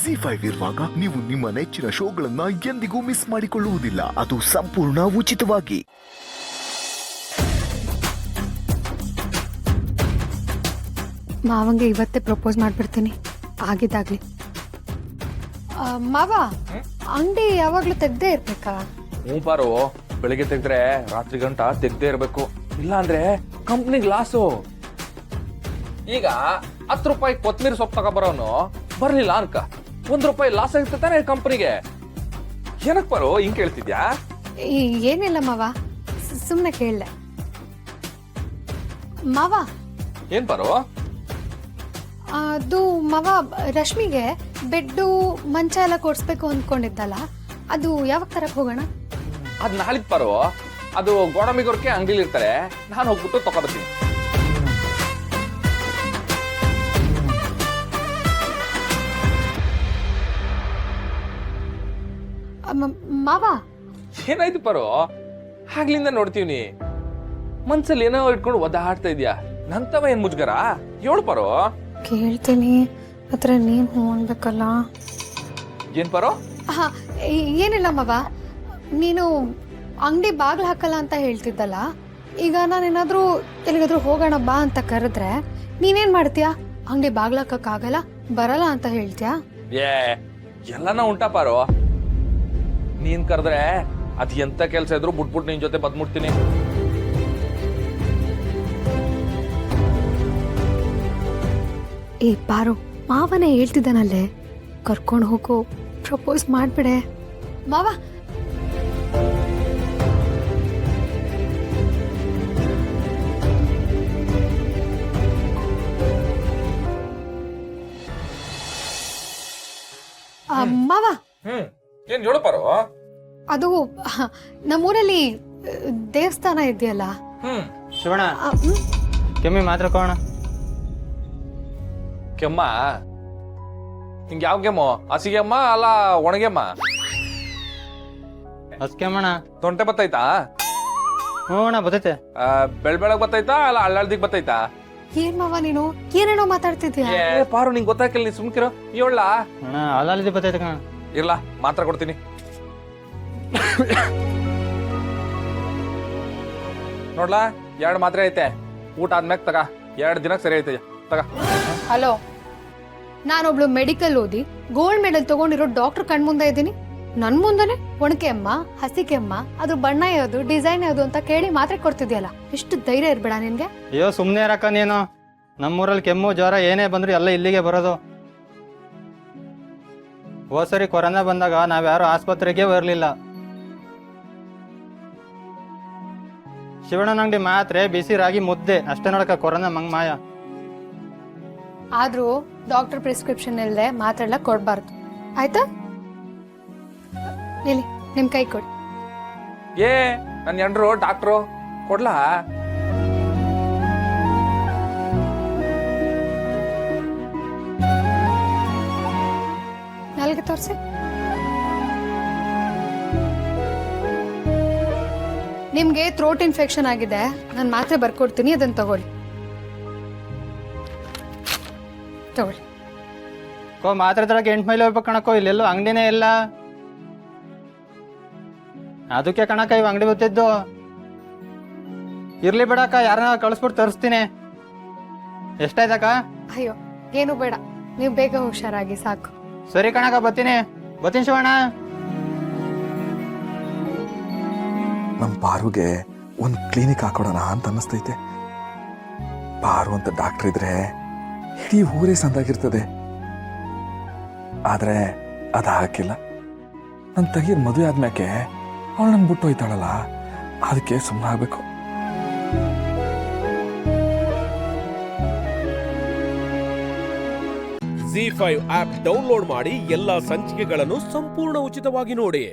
ZEE5 ಇರುವಾಗ ನೀವು ನಿಮ್ಮ ನೆಚ್ಚಿನ ಶೋಗಳನ್ನ ಎಂದಿಗೂ ಮಿಸ್ ಮಾಡಿಕೊಳ್ಳುವುದಿಲ್ಲ. ಅದು ಸಂಪೂರ್ಣ ಉಚಿತವಾಗಿ. ಮಾವಂಗೆ ಇವತ್ತೇ ಪ್ರಪೋಸ್ ಮಾಡ್ಬಿಡ್ತೀನಿ, ಆಗಿದ್ದಾಗ್ಲಿ. ಮಾವ, ಅಂಗಡಿ ಯಾವಾಗ್ಲೂ ತೆಗ್ದೇ ಇರ್ಬೇಕಾ? ಪಾರು, ಬೆಳಿಗ್ಗೆ ತೆಗ್ದ್ರೆ ರಾತ್ರಿ ಗಂಟ ತೆಗ್ದೇ ಇರ್ಬೇಕು, ಇಲ್ಲ ಅಂದ್ರೆ ಕಂಪ್ನಿಗ್ ಲಾಸು. ಈಗ 10 ರೂಪಾಯಿ ಕೊತ್ಮೀರಿ ಸೊಪ್ಪು ತಗೊಬರೋನು ಬರ್ಲಿಲ್ಲ ಅನ್ಕ, 1 ರೂಪಾಯಿ ಲಾಸ್ ಆಗಿರ್ತ ತಾನೆ ಕಂಪ್ನಿಗೆ. ಏನಕ್ ಪಾರು ಹಿಂಗ್ ಕೇಳ್ತಿದ್ಯಾ? ಏನಿಲ್ಲ ಮಾವ, ಸುಮ್ನೆ ಕೇಳ್ದೆ. ಮಾವ, ಏನ್ ಪಾರು? ಅದು ಮಾವ, ರಶ್ಮಿಗೆ ಬೆಡ್ಡು ಮಂಚ ಎಲ್ಲ ಕೊಡ್ಸ್ಬೇಕು ಅಂದ್ಕೊಂಡಿದ್ದಲ್ಲ, ಅದು ಯಾವಾಗ ತರಕ್ ಹೋಗೋಣ? ಅದ್ ನಾಳಿದ್ ಪಾರು, ಅದು ಗೋಡಂಬಿಗೋರ್ಕೆ ಅಂಗಡಿಲಿ ಇರ್ತಾರೆ, ನಾನು ಹೋಗ್ಬಿಟ್ಟು ತಗೊಬರ್ತೀನಿ. ಮಾವ, ಏನಾಯ್ತು ಪಾರು? ಆಗ್ಲಿಂದ ನೋಡ್ತೀವಿ ಮನ್ಸಲ್ಲಿ ಏನೋ ಇಟ್ಕೊಂಡು ಒದ್ದಾಡ್ತಾ ಇದ್ಯಾ. ನಂತವ ಏನ್ ಮುಜ್ಗರ? ಹೇಳು ಪಾರು. ಕೇಳ್ತೀನಿ, ಆದ್ರೆ ನೀನ್ ಹ್ಞೂ ಅನ್ಬೇಕಲ್ಲ. ಏನ್ ಪಾರು? ಏನಿಲ್ಲ ಮಾವ, ನೀನು ಅಂಗಡಿ ಬಾಗ್ಲು ಹಾಕಲ್ಲ ಅಂತ ಹೇಳ್ತಿದ್ದಲ್ಲ, ಈಗ ನಾನೇನಾದ್ರೂ ಎಲ್ಲಿಗಾದ್ರೂ ಹೋಗೋಣ ಬಾ ಅಂತ ಕರೆದ್ರೆ ನೀನೇನ್ ಮಾಡ್ತೀಯಾ? ಅಂಗಡಿ ಬಾಗ್ಲು ಹಾಕಕ್ಕಾಗಲ್ಲ, ಬರಲ್ಲ ಅಂತ ಹೇಳ್ತೀಯಾ? ಎಲ್ಲಾನ ಉಂಟಾ ಪಾರು? ನೀನ್ ಕರೆದ್ರೆ ಅದ್ ಎಂತ ಕೆಲ್ಸ ಇದ್ರು ಬಿಟ್ಬಿಟ್ಟು ನಿನ್ ಜೊತೆ ಬದ್ಮುಡ್ತೀನಿ. ಏ ಪಾರು, ಮಾವನೇ ಹೇಳ್ತಿದ್ದಾನಲ್ಲೇ, ಕರ್ಕೊಂಡು ಹೋಗು, ಪ್ರಪೋಸ್ ಮಾಡ್ಬಿಡೆ. ಮಾವ, ಮಾವ, ಏನ್ ಹೇಳು ಪಾರು? ಅದು ನಮ್ಮೂರಲ್ಲಿ ದೇವಸ್ಥಾನ ಇದೆಯಲ್ಲ. ಶಿವಣ್ಣ, ಕೆಮ್ಮಿ ಮಾತ್ರ ಕೋಣ. ಕೆಮ್ಮ? ಹಿಂಗ ಯಾವ ಕೆಮ್ಮು? ಹಸಿಗೆಮ್ಮ ಅಲ್ಲ ಒಣಗೆಮ್ಮ? ಹಸ್ಕೆಮ್ಮಣ. ತೊಂಟೆ ಬತ್ತೈತಾ? ಹ್ಞೂ ಅಣ್ಣ, ಬರ್ತೈತೆ. ಬೆಳಗ್ ಬತ್ತೈತಾ ಅಲ್ಲ ಹಳ್ಳದಿಗ್ ಬತ್ತೈತಾ? ಏನ್ ಮಾವ ನೀನು ಏನೇನೋ ಮಾತಾಡ್ತಿದ್ಯಾ? ಪಾರು, ನಿಂಗ್ ಗೊತ್ತಾಕಿಲ್ಲ, ನೀ ಸುಮ್ಕಿರೋ. ಹೇಳ ಅಣ್ಣ, ಅಲ್ಲಲ್ಲಿ ಬರ್ತೈತೆ ಕಣ. ಇರ್ಲ, ಮಾತ್ರ ಕೊಡ್ತೀನಿ. ನೋಡ್ಲಾ, 2 ಮಾತ್ರೆ ಐತೆ, ಊಟ ಆದ್ಮ್ಯಾಗ ತಗ. 2 ದಿನಕ್ಕೆ ಸರಿ ಐತೆ, ತಗ. ಹಲೋ, ನಾನೊಬ್ಳು ಮೆಡಿಕಲ್ ಓದಿ ಗೋಲ್ಡ್ ಮೆಡಲ್ ತಗೊಂಡಿರೋ ಡಾಕ್ಟರ್ ಕಣ್ಮುಂದೆ ಇದ್ದೀನಿ. ನನ್ ಮುಂದನೆ ಒಣಕೆ ಅಮ್ಮ, ಹಸಿ ಕೆಮ್ಮ, ಅದ್ರ ಬಣ್ಣ ಯಾವ್ದು, ಡಿಸೈನ್ ಯಾವ್ದು ಅಂತ ಕೇಳಿ ಮಾತ್ರೆ ಕೊಡ್ತಿದ್ಯಲ್ಲ, ಎಷ್ಟು ಧೈರ್ಯ ಇರ್ಬೇಡ ನಿನ್ಗೆ? ಅಯ್ಯೋ ಸುಮ್ನೆ ಇರಕ್ಕ ನೀನು. ನಮ್ಮೂರಲ್ಲಿ ಕೆಮ್ಮು ಜ್ವರ ಏನೇ ಬಂದ್ರು ಎಲ್ಲ ಇಲ್ಲಿಗೆ ಬರೋದು. ಹೋದ್ಸರಿ ಕೊರೋನಾ ಬಂದಾಗ ನಾವ್ಯಾರು ಆಸ್ಪತ್ರೆಗೆ ಬರಲಿಲ್ಲ. ಶಿವಣ್ಣನ ಅಂಗಡಿ ಮಾತ್ರೆ, ಬಿಸಿ ರಾಗಿ ಮುದ್ದೆ ಅಷ್ಟೇ ನೋಡಕ ಕೊರೋನಾ ಮಂಗ್ ಮಾಯ. ಆದ್ರೂ ಡಾಕ್ಟರ್ ಪ್ರಿಸ್ಕ್ರಿಪ್ಷನ್ ಇಲ್ಲದೆ ಮಾತ್ರೆ ಎಲ್ಲ ಕೊಡ್ಬಾರ್ದು, ಆಯ್ತಾ? ಇಲ್ಲಿ ನಿಮ್ ಕೈ ಕೊಡಿ. ನನ್ ಎಂಡ್ರು ಡಾಕ್ಟ್ರು, ಕೊಡ್ಲಾ? ನಾಲ್ಗೆ ತೋರ್ಸಿ. ನಿಮ್ಗೆ ಥ್ರೋಟ್ ಇನ್ಫೆಕ್ಷನ್ ಆಗಿದೆ, ನಾನು ಮಾತ್ರೆ ಬರ್ಕೊಡ್ತೀನಿ, ಅದನ್ನ ತಗೊಳ್ಳಿ. ಮಾತ್ರೆ ತರಕ್ಕೆ 8 ಮೈಲಿ ಹೋಗ್ಬೇಕು ಕಣಕ್ಕೋ, ಇಲ್ಲೆಲ್ಲೋ ಅಂಗಡಿನೇ ಇಲ್ಲ. ಅದಕ್ಕೆ ಕಣಕ್ಕ ಇವ್ ಅಂಗಡಿ ಗೊತ್ತಿದ್ದು. ಇರ್ಲಿ ಬಿಡಕ್ಕ, ಯಾರನ್ನ ಕಳಿಸ್ಬಿಟ್ಟು ತರಿಸ್ತೀನಿ. ಎಷ್ಟಾಯ್ತಕ್ಕ? ಅಯ್ಯೋ ಏನು ಬೇಡ, ನೀವು ಬೇಗ ಹುಷಾರಾಗಿ ಸಾಕು. ಸರಿ ಕಣಕ್ಕ, ಬರ್ತೀನಿ ಶಿವಣ್ಣ. ನಮ್ ಪಾರುಗೆ ಒಂದ್ ಕ್ಲಿನಿಕ್ ಹಾಕೊಡೋಣ ಅಂತ ಅನ್ನಿಸ್ತೈತೆ. ಪಾರು ಅಂತ ಡಾಕ್ಟರ್ ಇದ್ರೆ ಇಡೀ ಊರೇ ಸಂದಾಗಿರ್ತದೆ. ಆದ್ರೆ ಅದ ಹಾಕಿಲ್ಲ. ನನ್ ತಗಿದ್ ಮದುವೆ ಆದ್ಮ್ಯಾಕೆ ಅವಳು ನನ್ ಬಿಟ್ಟು ಹೋಯ್ತಾಳಲ್ಲ, ಅದಕ್ಕೆ ಸುಮ್ಮನೆ ಆಗ್ಬೇಕು. ZEE5 ಆಪ್ ಡೌನ್ಲೋಡ್ ಮಾಡಿ ಎಲ್ಲಾ ಸಂಚಿಕೆಗಳನ್ನು ಸಂಪೂರ್ಣ ಉಚಿತವಾಗಿ ನೋಡಿ.